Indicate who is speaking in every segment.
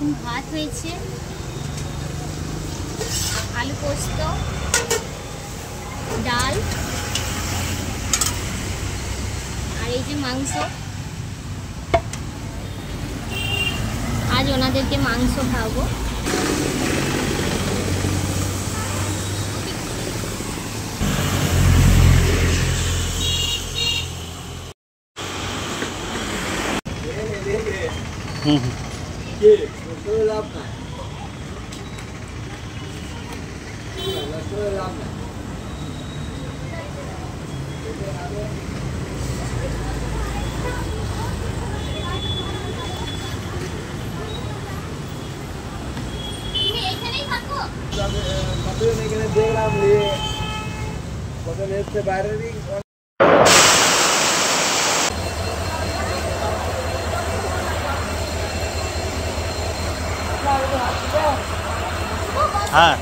Speaker 1: দেখুন ভাত হয়েছে, আলু পোস্ত, ডাল আর এই যে মাংস। আজ ওনাদেরকে মাংস খাওয়াবো।
Speaker 2: দেখলাম বাইরে
Speaker 3: হ্যাঁ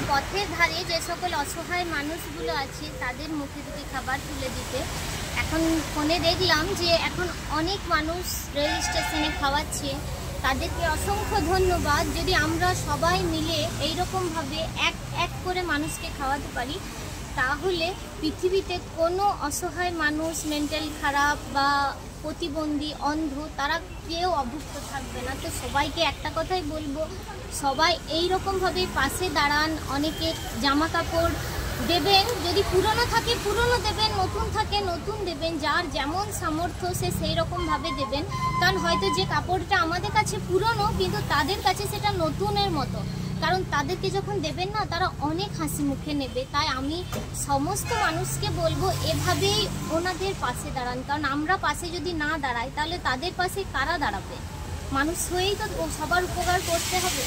Speaker 1: পথের ধারে যে সকল অসহায় মানুষগুলো আছে তাদের মুখে দুটি খাবার তুলে দিতে। এখন ফোনে দেখলাম যে এখন অনেক মানুষ রেল স্টেশনে খাওয়াচ্ছে, তাদেরকে অসংখ্য ধন্যবাদ। যদি আমরা সবাই মিলে এইরকমভাবে এক এক করে মানুষকে খাওয়াতে পারি তাহলে পৃথিবীতে কোনো অসহায় মানুষ, মেন্টাল খারাপ বা প্রতিবন্ধী, অন্ধ, তারা কেউ অভুক্ত থাকবে না। তো সবাইকে একটা কথাই বলবো, সবাই এই রকমভাবে পাশে দাঁড়ান। অনেকে জামা কাপড় দেবেন, যদি পুরনো থাকে পুরনো দেবেন, নতুন থাকে নতুন দেবেন, যার যেমন সামর্থ্য সে সেই রকমভাবে দেবেন। কারণ হয়তো যে কাপড়টা আমাদের কাছে পুরনো কিন্তু তাদের কাছে সেটা নতুনের মতো, কারণ তাদেরকে যখন দেবেন না তারা অনেক হাসি মুখে নেবে। তাই আমি সমস্ত মানুষকে বলবো এভাবেই ওনাদের পাশে দাঁড়ান, কারণ আমরা পাশে যদি না দাঁড়াই তাহলে তাদের পাশে কারা দাঁড়াবে? মানুষ হয়েই তো সবার উপকার করতে হবে।